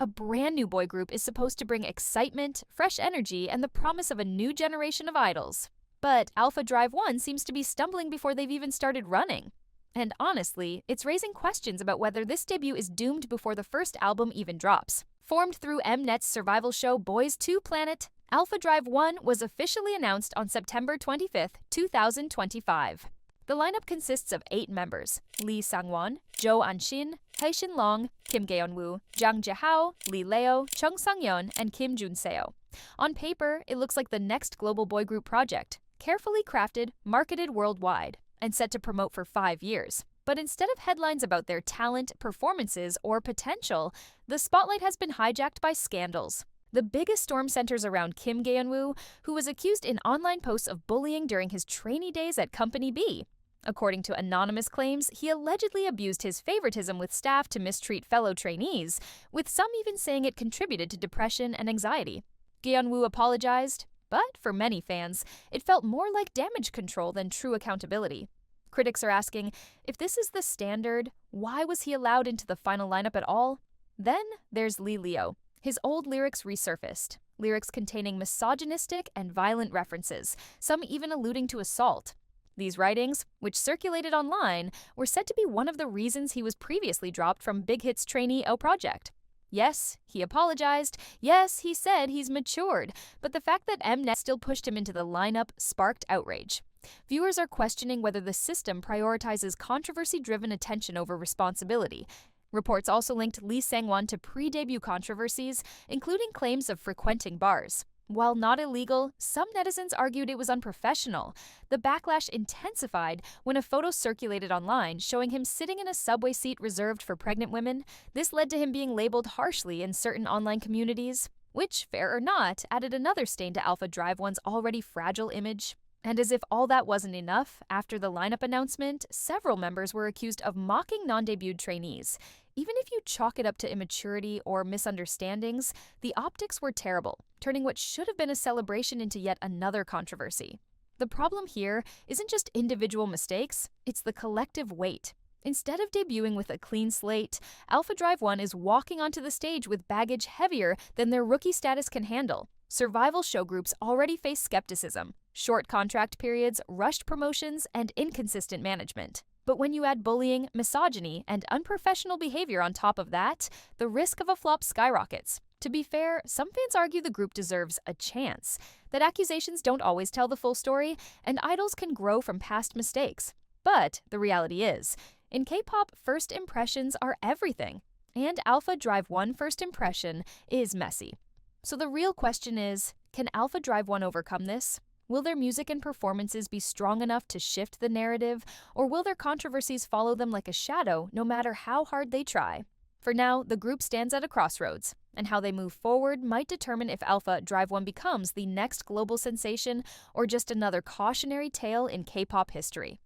A brand new boy group is supposed to bring excitement, fresh energy, and the promise of a new generation of idols. But Alpha Drive 1 seems to be stumbling before they've even started running. And honestly, it's raising questions about whether this debut is doomed before the first album even drops. Formed through Mnet's survival show Boys 2 Planet, Alpha Drive 1 was officially announced on September 25, 2025. The lineup consists of 8 members: Lee Sang-won, Jo An-shin, Hae-shin Long, Kim Gae-woo, Jang Jae-hao, Lee Leo, Chung Sang-yeon, and Kim Jun-seo. On paper, it looks like the next global boy group project, carefully crafted, marketed worldwide, and set to promote for 5 years. But instead of headlines about their talent, performances, or potential, the spotlight has been hijacked by scandals. The biggest storm centers around Kim Gae-woo, who was accused in online posts of bullying during his trainee days at Company B. According to anonymous claims, he allegedly abused his favoritism with staff to mistreat fellow trainees, with some even saying it contributed to depression and anxiety. Gae-woo apologized, but for many fans, it felt more like damage control than true accountability. Critics are asking, if this is the standard, why was he allowed into the final lineup at all? Then there's Lee Leo. His old lyrics resurfaced, lyrics containing misogynistic and violent references, some even alluding to assault. These writings, which circulated online, were said to be one of the reasons he was previously dropped from Big Hit's trainee O project. Yes, he apologized. Yes, he said he's matured. But the fact that Mnet still pushed him into the lineup sparked outrage. Viewers are questioning whether the system prioritizes controversy-driven attention over responsibility. Reports also linked Lee Sang-won to pre-debut controversies, including claims of frequenting bars. While not illegal, some netizens argued it was unprofessional. The backlash intensified when a photo circulated online showing him sitting in a subway seat reserved for pregnant women. This led to him being labeled harshly in certain online communities, which, fair or not, added another stain to Alpha Drive 1's already fragile image. And as if all that wasn't enough, after the lineup announcement, several members were accused of mocking non-debuted trainees. Even if you chalk it up to immaturity or misunderstandings, the optics were terrible, turning what should have been a celebration into yet another controversy. The problem here isn't just individual mistakes, it's the collective weight. Instead of debuting with a clean slate, Alpha Drive 1 is walking onto the stage with baggage heavier than their rookie status can handle. Survival show groups already face skepticism, short contract periods, rushed promotions, and inconsistent management. But when you add bullying, misogyny, and unprofessional behavior on top of that, the risk of a flop skyrockets. To be fair, some fans argue the group deserves a chance, that accusations don't always tell the full story, and idols can grow from past mistakes. But the reality is, in K-pop, first impressions are everything, and Alpha Drive 1 first impression is messy. So the real question is, can Alpha Drive 1 overcome this? Will their music and performances be strong enough to shift the narrative, or will their controversies follow them like a shadow no matter how hard they try? For now, the group stands at a crossroads, and how they move forward might determine if Alpha Drive 1 becomes the next global sensation or just another cautionary tale in K-pop history.